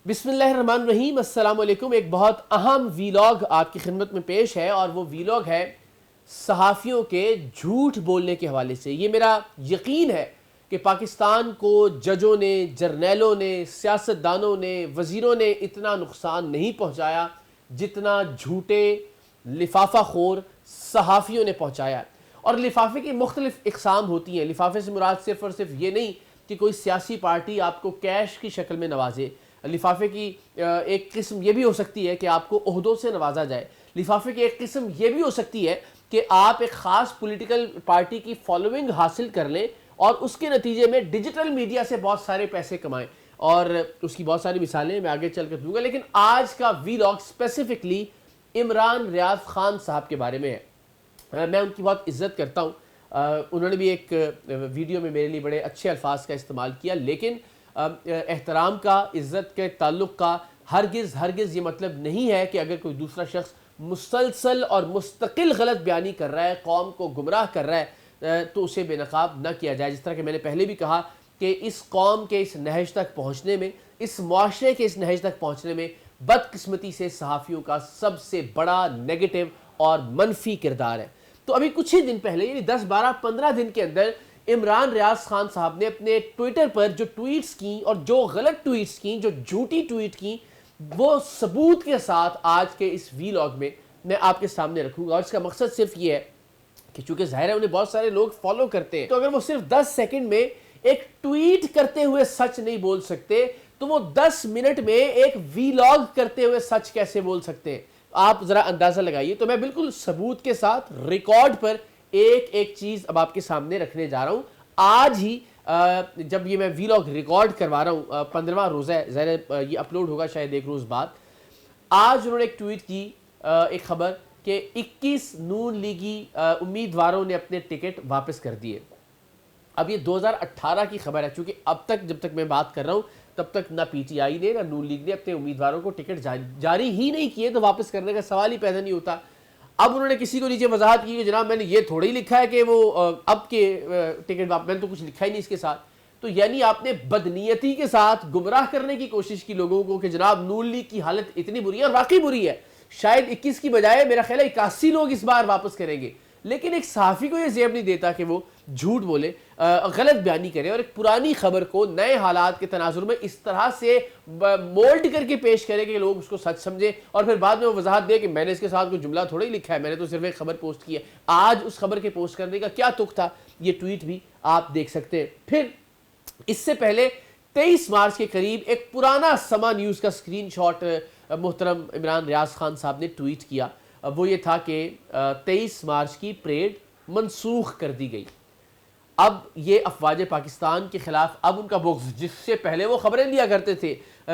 बिस्मिल्लाहिर्रहमानिर्रहीम, अस्सलाम वालेकुम। एक बहुत अहम वीलॉग आपकी खिदमत में पेश है और वो वीलॉग है सहाफ़ियों के झूठ बोलने के हवाले से। ये मेरा यकीन है कि पाकिस्तान को जजों ने, जर्नैलों ने, सियासतदानों ने, वज़ीरों ने इतना नुकसान नहीं पहुँचाया जितना झूठे लिफाफा खोर सहाफ़ियों ने पहुँचाया। और लिफाफे की मुख्तलिफ़ इक़साम होती हैं। लिफाफे से मुराद सिर्फ़ और सिर्फ ये नहीं कि कोई सियासी पार्टी आपको कैश की शक्ल में नवाजे। लिफाफे की एक किस्म ये भी हो सकती है कि आपको ओहदों से नवाजा जाए। लिफाफे की एक किस्म ये भी हो सकती है कि आप एक ख़ास पॉलिटिकल पार्टी की फॉलोइंग हासिल कर लें और उसके नतीजे में डिजिटल मीडिया से बहुत सारे पैसे कमाएं। और उसकी बहुत सारी मिसालें मैं आगे चल कर दूंगा, लेकिन आज का वीलॉग स्पेसिफिकली इमरान रियाज खान साहब के बारे में है। मैं उनकी बहुत इज्जत करता हूँ। उन्होंने भी एक वीडियो में मेरे लिए बड़े अच्छे अल्फाज का इस्तेमाल किया, लेकिन एहतराम का, इज़्ज़त के ताल्लुक़ का हरगिज़ ये मतलब नहीं है कि अगर कोई दूसरा शख्स मुसलसल और मुस्तकिल गलत बयानी कर रहा है, कौम को गुमराह कर रहा है, तो उसे बेनकाब न किया जाए। जिस तरह कि मैंने पहले भी कहा कि इस कौम के इस नहज तक पहुँचने में, इस मुआशरे के इस नहज तक पहुँचने में बदकिस्मती से सहाफ़ियों का सबसे बड़ा नेगेटिव और मनफी किरदार है। तो अभी कुछ ही दिन पहले, यानी 10, 12, 15 दिन के अंदर इमरान रियाज खान साहब ने अपने ट्विटर पर जो ट्वीट्स की और जो गलत ट्वीट्स की, जो झूठी ट्वीट की, वो सबूत के साथ आज के इस वीलॉग में मैं आपके सामने रखूंगा। और इसका मकसद सिर्फ ये है कि चूंकि जाहिर है उन्हें बहुत सारे लोग फॉलो करते हैं, तो अगर वो सिर्फ 10 सेकंड में एक ट्वीट करते हुए सच नहीं बोल सकते, तो वो 10 मिनट में एक वीलॉग करते हुए सच कैसे बोल सकते हैं? आप जरा अंदाजा लगाइए। तो मैं बिल्कुल सबूत के साथ रिकॉर्ड पर एक एक चीज अब आपके सामने रखने जा रहा हूं। आज ही जब ये मैं वीलॉग रिकॉर्ड करवा रहा हूं, 15वां रोजा है, ज़ाहिर ये अपलोड होगा शायद एक रोज बाद। आज उन्होंने एक ट्वीट की, एक खबर कि 21 नून लीगी उम्मीदवारों ने अपने टिकट वापस कर दिए। अब ये 2018 की खबर है, चूंकि अब तक जब तक मैं बात कर रहा हूं तब तक ना पीटीआई ने ना नून लीग ने अपने उम्मीदवारों को टिकट जारी ही नहीं किए, तो वापस करने का सवाल ही पैदा नहीं होता। अब उन्होंने किसी को नीचे वजाहत की कि जनाब मैंने ये थोड़ा ही लिखा है कि वो अब के टिकट वापस, मैंने तो कुछ लिखा ही नहीं इसके साथ। तो यानी आपने बदनीयती के साथ गुमराह करने की कोशिश की लोगों को कि जनाब नून लीग की हालत इतनी बुरी है, और वाकई बुरी है। शायद 21 की बजाय मेरा ख्याल है 81 लोग इस बार वापस करेंगे। लेकिन एक सहाफ़ी को यह जेब नहीं देता कि वो झूठ बोले, गलत बयानी करे और एक पुरानी खबर को नए हालात के तनाजुर में इस तरह से मोल्ड करके पेश करे कि लोग उसको सच समझे और फिर बाद में वो वजाहत दे कि मैंने इसके साथ कोई जुमला थोड़ा ही लिखा है, मैंने तो सिर्फ एक खबर पोस्ट की है। आज उस खबर के पोस्ट करने का क्या तुक था, ये ट्वीट भी आप देख सकते हैं। फिर इससे पहले 23 मार्च के करीब एक पुराना समा न्यूज़ का स्क्रीनशॉट मोहतरम इमरान रियाज खान साहब ने ट्वीट किया। वो ये था कि 23 मार्च की परेड मनसूख कर दी गई। अब ये अफवाज पाकिस्तान के खिलाफ अब उनका बुग़्ज़, जिससे पहले वो खबरें लिया करते थे,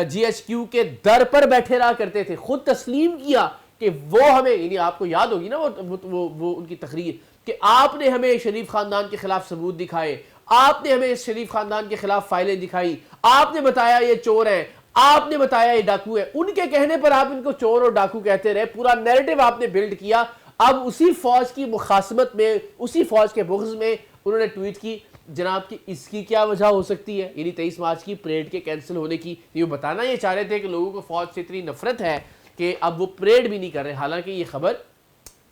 GHQ के दर पर बैठे रहा करते थे, खुद तस्लीम किया कि वो हमें, यानी आपको याद होगी ना वो उनकी तकरीर कि आपने हमें शरीफ खानदान के खिलाफ सबूत दिखाए, आपने हमें शरीफ खानदान के खिलाफ फाइलें दिखाई, आपने बताया ये चोर है, आपने बताया ये डाकू है। उनके कहने पर आप इनको चोर और डाकू कहते रहे, पूरा नैरेटिव आपने बिल्ड किया। अब उसी फौज की मुखासमत में, उसी फौज के बुग़्ज़ में उन्होंने ट्वीट की जनाब कि इसकी क्या वजह हो सकती है, यानी 23 मार्च की परेड के कैंसिल होने की। ये बताना ये चाह रहे थे कि लोगों को फौज से इतनी नफरत है कि अब वो परेड भी नहीं कर रहे। हालांकि ये खबर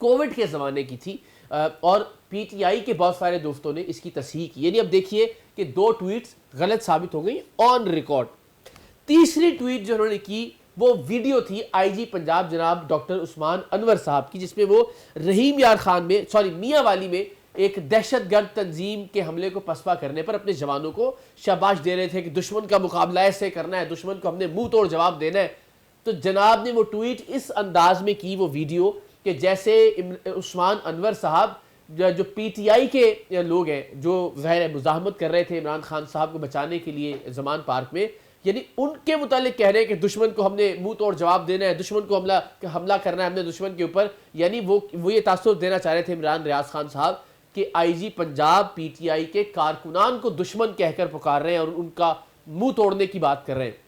कोविड के ज़माने की थी और पीटीआई के बहुत सारे दोस्तों ने इसकी तस्हीह की। यानी अब देखिए कि 2 ट्वीट्स गलत साबित हो गई ऑन रिकॉर्ड। तीसरी ट्वीट जो उन्होंने की वो वीडियो थी IG पंजाब जनाब डॉक्टर उस्मान अनवर साहब की, जिसमें वो रहीम यार खान में, सॉरी मियाँ वाली में एक दहशतगर्द तंजीम के हमले को पसपा करने पर अपने जवानों को शाबाश दे रहे थे कि दुश्मन का मुकाबला ऐसे करना है, दुश्मन को हमने मुंह तोड़ जवाब देना है। तो जनाब ने वो ट्वीट इस अंदाज में की, वो वीडियो, कि जैसे उस्मान अनवर साहब जो PTI के लोग हैं, जो ज़ाहिर मुज़ाहमत कर रहे थे इमरान खान साहब को बचाने के लिए ज़मान पार्क में, यानी उनके मुतालिक कह रहे हैं कि दुश्मन को हमने मुंह तोड़ जवाब देना है, दुश्मन को हमला करना है हमने दुश्मन के ऊपर। यानी वो ये तासुर देना चाह रहे थे इमरान रियाज खान साहब कि IG पंजाब PTI के कारकुनान को दुश्मन कहकर पुकार रहे हैं और उनका मुंह तोड़ने की बात कर रहे हैं।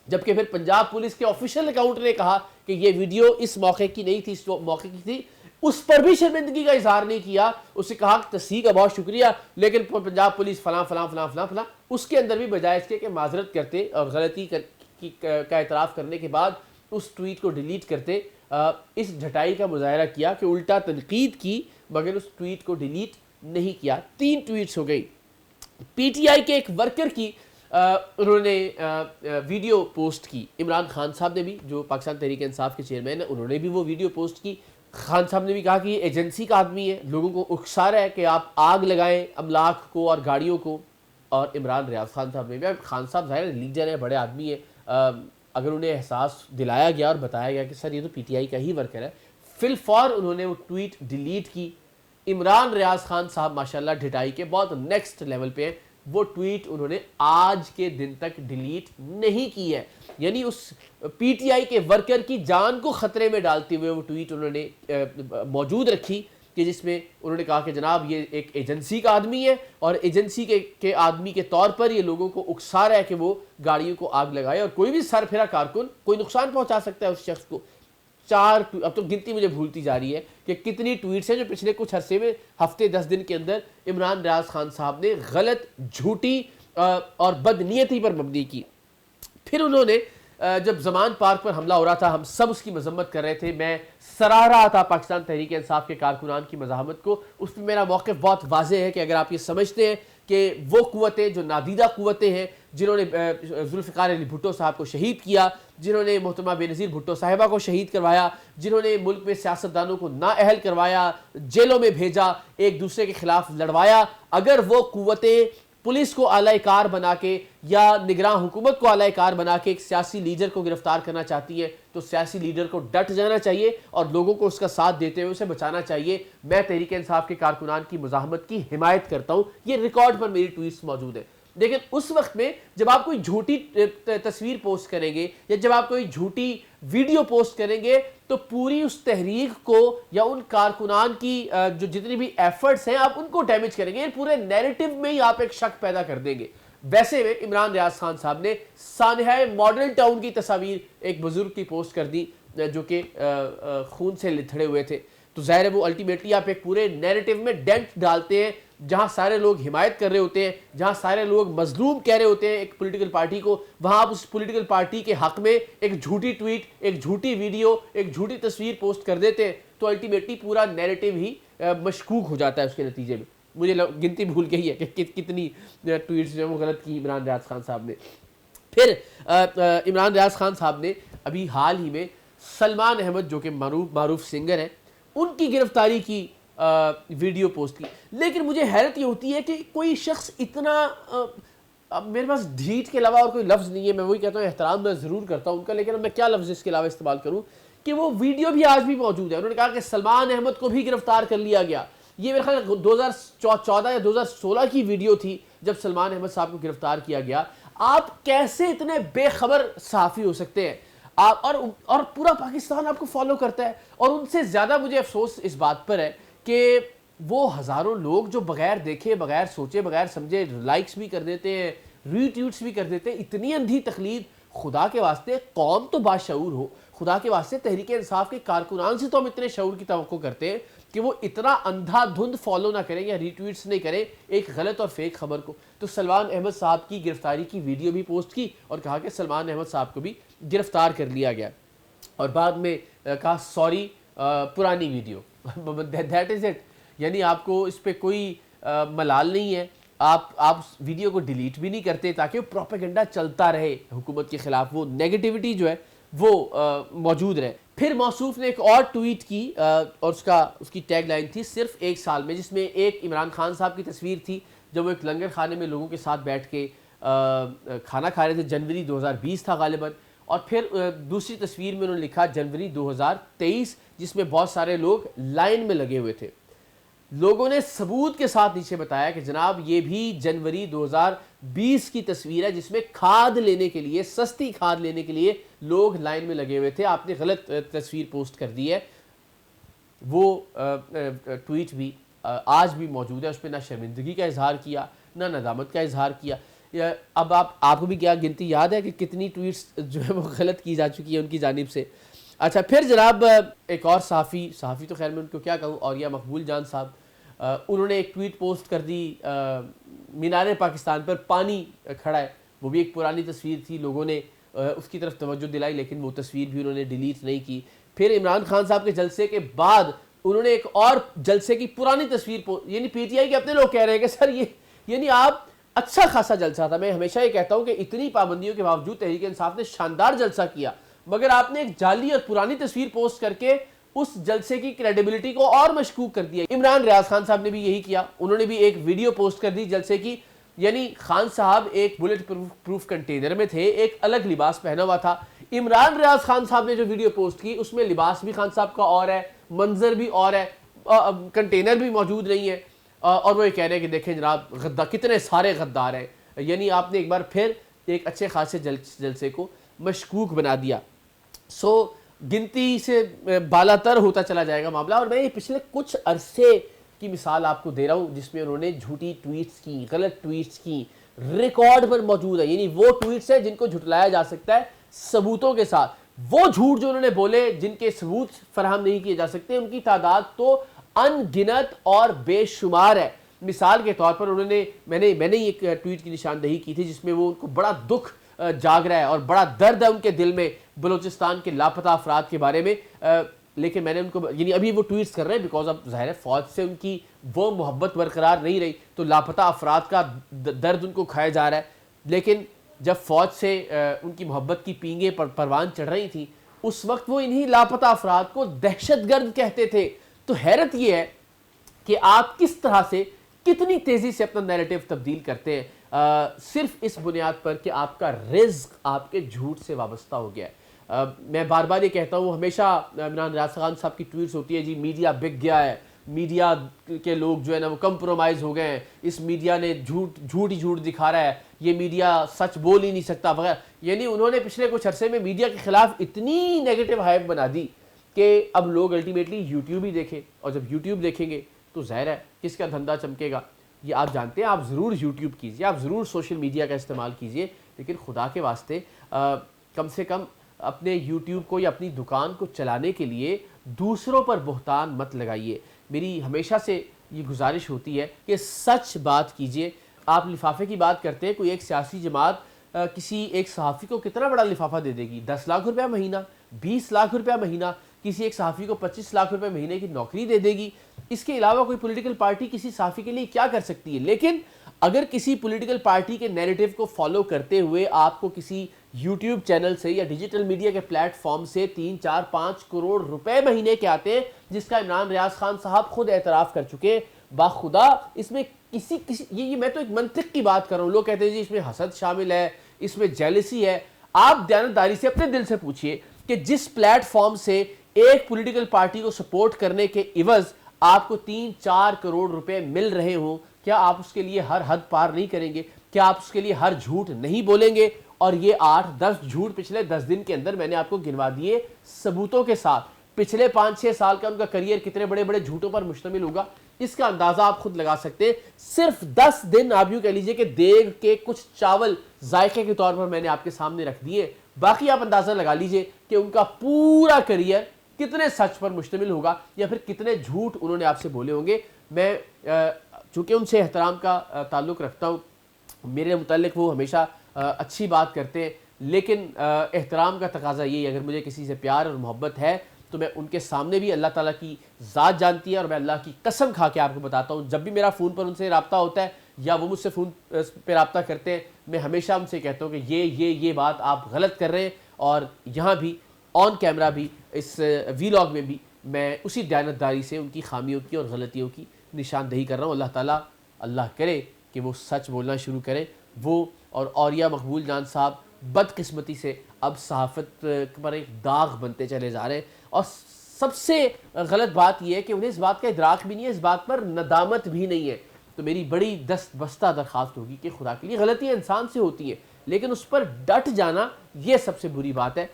जबकि फिर पंजाब पुलिस के ऑफिशियल अकाउंट ने कहा कि ये वीडियो इस मौके की नहीं थी, इस मौके की थी। उस पर भी शर्मिंदगी का इजहार नहीं किया। उसे कहा कि तस्दीक का बहुत शुक्रिया, लेकिन पंजाब पुलिस फलां फलां फलां फलां फलां, उसके अंदर भी बजाय इसके कि माजरत करते और गलती का एतराफ़ करने के बाद उस ट्वीट को डिलीट करते इस ढटाई का मुजाहरा किया कि उल्टा तनकीद की मगर उस ट्वीट को डिलीट नहीं किया। 3 ट्वीट्स हो गई। पीटीआई के एक वर्कर की उन्होंने वीडियो पोस्ट की। इमरान खान साहब ने भी, जो पाकिस्तान तहरीक इंसाफ के चेयरमैन हैं, उन्होंने भी वो वीडियो पोस्ट की। खान साहब ने भी कहा कि एजेंसी का आदमी है, लोगों को उकसा रहा है कि आप आग लगाएं अमलाक को और गाड़ियों को। और इमरान रियाज खान साहब ने भी, खान साहब ज़ाहिर लीडर है, बड़े आदमी है, अगर उन्हें एहसास दिलाया गया और बताया गया कि सर ये तो पीटीआई का ही वर्कर है, फिलफौर उन्होंने वो ट्वीट डिलीट की। इमरान रियाज खान साहब माशाल्लाह ढिटाई के बहुत नेक्स्ट लेवल पे हैं, वो ट्वीट उन्होंने आज के दिन तक डिलीट नहीं की है। यानी उस पीटीआई के वर्कर की जान को ख़तरे में डालते हुए वो ट्वीट उन्होंने मौजूद रखी कि जिसमें उन्होंने कहा कि जनाब ये एक एजेंसी का आदमी है और एजेंसी के आदमी के तौर पर ये लोगों को उकसा रहा है कि वो गाड़ियों को आग लगाए और कोई भी सरफिरा कारकुन कोई नुकसान पहुंचा सकता है उस शख्स को। 4, अब तो गिनती मुझे भूलती जा रही है कि कितनी ट्वीट्स हैं जो पिछले कुछ अरसे में, हफ्ते 10 दिन के अंदर इमरान रियाज खान साहब ने गलत, झूठी और बदनीयती पर मबनी की। फिर उन्होंने जब जमान पार्क पर हमला हो रहा था, हम सब उसकी मजम्मत कर रहे थे, मैं सराह रहा था पाकिस्तान तहरीक इंसाफ के कारकुनान की मज़ाहमत को। उस पर मेरा मौक़िफ़ बहुत वाज़ेह है कि अगर आप ये समझते हैं कि वो क़ुव्वतें जो नादीदा क़ुव्वतें हैं जिन्होंने जुल्फ़िकार अली भुट्टो साहब को शहीद किया, जिन्होंने मोहतरमा बेनज़ीर भुट्टो साहिबा को शहीद करवाया, जिन्होंने मुल्क में सियासतदानों को नाअहल करवाया, जेलों में भेजा, एक दूसरे के ख़िलाफ़ लड़वाया, अगर वो क़ुव्वतें पुलिस को आला-ए-कार बना के या निगरान हुकूमत को आला-ए-कार बना के एक सियासी लीडर को गिरफ्तार करना चाहती है तो सियासी लीडर को डट जाना चाहिए और लोगों को उसका साथ देते हुए उसे बचाना चाहिए। मैं तहरीक इंसाफ के कारकुनान की मुज़ाहमत की हिमायत करता हूँ, ये रिकॉर्ड पर मेरी ट्वीट्स मौजूद है। लेकिन उस वक्त में जब आप कोई झूठी तस्वीर पोस्ट करेंगे या जब आप कोई झूठी वीडियो पोस्ट करेंगे तो पूरी उस तहरीक को या उन कारकुनान की जो जितनी भी एफर्ट्स हैं आप उनको डैमेज करेंगे, पूरे नैरेटिव में ही आप एक शक पैदा कर देंगे। वैसे में इमरान रियाज खान साहब ने सानहा मॉडल टाउन की तस्वीर एक बुजुर्ग की पोस्ट कर दी जो कि खून से लिथड़े हुए थे, तो ज़ाहिर है वो अल्टीमेटली आप एक पूरे नैरेटिव में डेंट डालते हैं जहां सारे लोग हिमायत कर रहे होते हैं, जहां सारे लोग मजलूम कह रहे होते हैं एक पॉलिटिकल पार्टी को, वहां आप उस पॉलिटिकल पार्टी के हक में एक झूठी ट्वीट, एक झूठी वीडियो, एक झूठी तस्वीर पोस्ट कर देते हैं तो अल्टीमेटली पूरा नैरेटिव ही मशकूक हो जाता है उसके नतीजे में। मुझे गिनती भूल गई है कि कितनी ट्वीट्स जो वो गलत की इमरान रियाज खान साहब ने। फिर इमरान रियाज खान साहब ने अभी हाल ही में सलमान अहमद जो कि मारूफ सिंगर हैं उनकी गिरफ्तारी की वीडियो पोस्ट की। लेकिन मुझे हैरत ये होती है कि कोई शख्स इतना अब मेरे पास ढीठ के अलावा और कोई लफ्ज़ नहीं है, मैं वही कहता हूँ एहतराम मैं ज़रूर करता हूँ उनका, लेकिन मैं क्या लफ्ज़ इसके अलावा इस्तेमाल करूँ कि वो वीडियो भी आज भी मौजूद है। उन्होंने कहा कि सलमान अहमद को भी गिरफ्तार कर लिया गया। ये मेरे ख्याल 2014 या 2016 की वीडियो थी जब सलमान अहमद साहब को गिरफ्तार किया गया। आप कैसे इतने बेखबर सहाफ़ी हो सकते हैं? आप और पूरा पाकिस्तान आपको फॉलो करता है। और उनसे ज़्यादा मुझे अफसोस इस बात पर है कि वो हज़ारों लोग जो बगैर देखे, बगैर सोचे, बगैर समझे लाइक्स भी कर देते हैं, रीट्वीट्स भी कर देते हैं। इतनी अंधी तकलीद, खुदा के वास्ते कौम तो बाशऊर हो, खुदा के वास्ते तहरीक इंसाफ के कारकुनान से तो हम इतने शऊर की तवक्को करते हैं कि वो इतना अंधाधुंध फॉलो ना करें या रीट्वीट्स नहीं करें एक गलत और फेक खबर को। तो सलमान अहमद साहब की गिरफ्तारी की वीडियो भी पोस्ट की और कहा कि सलमान अहमद साहब को भी गिरफ्तार कर लिया गया और बाद में कहा सॉरी पुरानी वीडियो दैट इज़ इट। यानी आपको इस पर कोई मलाल नहीं है, आप वीडियो को डिलीट भी नहीं करते ताकि वो प्रोपेगेंडा चलता रहे हुकूमत के खिलाफ, वो नेगेटिविटी जो है वो मौजूद रहे। फिर मौसूफ ने एक और ट्वीट की और उसकी टैग लाइन थी सिर्फ एक साल में, जिसमें एक इमरान खान साहब की तस्वीर थी जब वो एक लंगर खाने में लोगों के साथ बैठ के खाना खा रहे थे। जनवरी 2020 था गालिबन। और फिर दूसरी तस्वीर में उन्होंने लिखा जनवरी 2023, जिसमें बहुत सारे लोग लाइन में लगे हुए थे। लोगों ने सबूत के साथ नीचे बताया कि जनाब ये भी जनवरी 2020 की तस्वीर है जिसमें खाद लेने के लिए, सस्ती खाद लेने के लिए लोग लाइन में लगे हुए थे। आपने गलत तस्वीर पोस्ट कर दी है। वो ट्वीट भी आज भी मौजूद है, उस पर ना शर्मिंदगी का इजहार किया ना नदामत का इजहार किया। अब आपको भी क्या गिनती याद है कि कितनी ट्वीट्स जो है वो गलत की जा चुकी है उनकी जानिब से। अच्छा, फिर जनाब एक और सहाफ़ी तो खैर मैं उनको क्या कहूँ, औरिया मकबूल जान साहब, उन्होंने एक ट्वीट पोस्ट कर दी मीनार पाकिस्तान पर पानी खड़ा है। वो भी एक पुरानी तस्वीर थी, लोगों ने उसकी तरफ तवज्जो दिलाई, लेकिन वो तस्वीर भी उन्होंने डिलीट नहीं की। फिर इमरान खान साहब के जलसे के बाद उन्होंने एक और जलसे की पुरानी तस्वीर, यानी पीटीआई के अपने लोग कह रहे हैं कि सर ये यानी आप अच्छा खासा जलसा था। मैं हमेशा ये कहता हूं कि इतनी पाबंदियों के बावजूद तहरीक इंसाफ ने शानदार जलसा किया, मगर आपने एक जाली और पुरानी तस्वीर पोस्ट करके उस जलसे की क्रेडिबिलिटी को और मशकूक कर दिया। इमरान रियाज खान साहब ने भी यही किया, उन्होंने भी एक वीडियो पोस्ट कर दी जलसे की, यानी खान साहब एक बुलेट प्रूफ कंटेनर में थे, एक अलग लिबास पहना हुआ था। इमरान रियाज खान साहब ने जो वीडियो पोस्ट की उसमें लिबास भी खान साहब का और है, मंजर भी और है, कंटेनर भी मौजूद नहीं है, और वो ये कह रहे हैं कि देखें जनाब गद्दार, कितने सारे गद्दार हैं। यानी आपने एक बार फिर एक अच्छे खासे जलसे को मशकूक बना दिया। सो गिनती से बालातर होता चला जाएगा मामला। और मैं ये पिछले कुछ अरसे की मिसाल आपको दे रहा हूँ जिसमें उन्होंने झूठी ट्वीट्स की, गलत ट्वीट्स की, रिकॉर्ड पर मौजूद है, यानी वो ट्वीट्स हैं जिनको झुटलाया जा सकता है सबूतों के साथ। वो झूठ जो उन्होंने बोले जिनके सबूत फराहम नहीं किए जा सकते, उनकी तादाद तो अनगिनत और बेशुमार है। मिसाल के तौर पर उन्होंने मैंने एक ट्वीट की निशानदेही की थी जिसमें वो उनको बड़ा दुख जाग रहा है और बड़ा दर्द है उनके दिल में बलूचिस्तान के लापता अफराद के बारे में, लेकिन मैंने उनको, यानी अभी वो ट्वीट्स कर रहे हैं बिकॉज अब ज़ाहिर है फौज से उनकी वो मोहब्बत बरकरार नहीं रही, तो लापता अफराद का दर्द उनको खाया जा रहा है। लेकिन जब फौज से उनकी मोहब्बत की पींगे परवान चढ़ रही थी, उस वक्त वो इन्हीं लापता अफराद को दहशतगर्द कहते थे। तो हैरत ये है कि आप किस तरह से, कितनी तेजी से अपना नैरेटिव तब्दील करते हैं, सिर्फ इस बुनियाद पर कि आपका रिज्क आपके झूठ से वाबस्ता हो गया है। मैं बार बार ये कहता हूँ, हमेशा इमरान रियाज खान साहब की ट्वीट्स होती है जी मीडिया बिक गया है, मीडिया के लोग जो है ना वो कंप्रोमाइज़ हो गए हैं, इस मीडिया ने झूठ ही झूठ दिखा रहा है, ये मीडिया सच बोल ही नहीं सकता वगैरह। यानी उन्होंने पिछले कुछ अरसे में मीडिया के खिलाफ इतनी नेगेटिव हाइप बना दी कि अब लोग अल्टीमेटली यूट्यूब ही देखें, और जब यूट्यूब देखेंगे तो ज़ाहिर है किसका धंधा चमकेगा। ये आप जानते हैं, आप ज़रूर यूट्यूब कीजिए, आप ज़रूर सोशल मीडिया का इस्तेमाल कीजिए, लेकिन खुदा के वास्ते कम से कम अपने यूट्यूब को या अपनी दुकान को चलाने के लिए दूसरों पर बुहतान मत लगाइए। मेरी हमेशा से ये गुजारिश होती है कि सच बात कीजिए। आप लिफाफे की बात करते हैं, कोई एक सियासी जमात किसी एक सहाफ़ी को कितना बड़ा लिफाफा दे देगी, 10 लाख रुपया महीना, 20 लाख रुपया महीना, किसी एक सहाफ़ी को 25 लाख रुपए महीने की नौकरी दे देगी। इसके अलावा कोई पॉलिटिकल पार्टी किसी सहाफ़ी के लिए क्या कर सकती है? लेकिन अगर किसी पॉलिटिकल पार्टी के नैरेटिव को फॉलो करते हुए आपको किसी यूट्यूब चैनल से या डिजिटल मीडिया के प्लेटफॉर्म से 3, 4, 5 करोड़ रुपए महीने के आते हैं, जिसका इमरान रियाज खान साहब खुद एतराफ़ कर चुके हैं, बाखुदा इसमें किसी ये मैं तो एक मंतिक की बात कर रहा हूँ। लोग कहते हैं जी इसमें हसद शामिल है, इसमें जेलसी है। आप दयानतदारी से अपने दिल से पूछिए कि जिस प्लेटफॉर्म से एक पॉलिटिकल पार्टी को सपोर्ट करने के इवज आपको 3-4 करोड़ रुपए मिल रहे हो, क्या आप उसके लिए हर हद पार नहीं करेंगे? क्या आप उसके लिए हर झूठ नहीं बोलेंगे? और ये 8-10 झूठ पिछले 10 दिन के अंदर मैंने आपको गिनवा दिए सबूतों के साथ। पिछले 5-6 साल का उनका करियर कितने बड़े बड़े झूठों पर मुश्तमिल होगा, इसका अंदाजा आप खुद लगा सकते हैं। सिर्फ 10 दिन आप यूं कह लीजिए कि देग के कुछ चावल जायके के तौर पर मैंने आपके सामने रख दिए, बाकी आप अंदाजा लगा लीजिए कि उनका पूरा करियर कितने सच पर मुश्तमिल होगा या फिर कितने झूठ उन्होंने आपसे बोले होंगे। मैं चूंकि उनसे एहतराम का ताल्लुक़ रखता हूँ, मेरे मुतालिक वो हमेशा अच्छी बात करते हैं, लेकिन एहतराम का तकाजा ये, अगर मुझे किसी से प्यार और मोहब्बत है तो मैं उनके सामने भी, अल्लाह ताला की ज़ात जानती है और मैं अल्लाह की कसम खा के आपको बताता हूँ, जब भी मेरा फ़ोन पर उनसे रब्ता होता है या वो मुझसे फ़ोन पे रब्ता करते हैं, मैं हमेशा उनसे कहता हूँ कि ये बात आप गलत कर रहे हैं। और यहाँ भी ऑन कैमरा भी, इस वीलॉग में भी मैं उसी दयानतदारी से उनकी खामियों की और गलतियों की निशानदेही कर रहा हूँ। अल्लाह करे कि वो सच बोलना शुरू करें। वो और औरिया मकबूल जान साहब बदकिस्मती से अब सहाफ़त पर एक दाग बनते चले जा रहे हैं, और सबसे गलत बात यह है कि उन्हें इस बात का इदराक भी नहीं है, इस बात पर नदामत भी नहीं है। तो मेरी बड़ी दस्त बस्ता दरख्वास्त होगी कि खुदा के लिए गलतियाँ इंसान से होती हैं, लेकिन उस पर डट जाना ये सबसे बुरी बात है।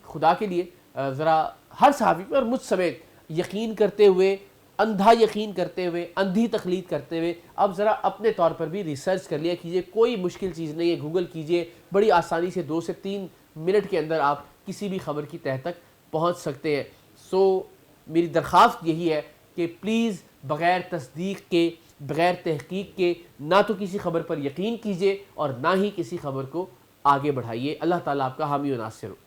खुदा के लिए ज़रा हर सहाफ़ी पर मुझ समेत यकीन करते हुए, अंधा यकीन करते हुए, अंधी तकलीद करते हुए, अब ज़रा अपने तौर पर भी रिसर्च कर लिया कीजिए। कोई मुश्किल चीज़ नहीं है, गूगल कीजिए, बड़ी आसानी से 2 से 3 मिनट के अंदर आप किसी भी खबर की तह तक पहुँच सकते हैं। मेरी दरख्वास्त यही है कि प्लीज़ बग़ैर तस्दीक के, बग़ैर तहकीक के ना तो किसी खबर पर यकीन कीजिए और ना ही किसी खबर को आगे बढ़ाइए। अल्लाह ताला आपका हामी व नासिर हो।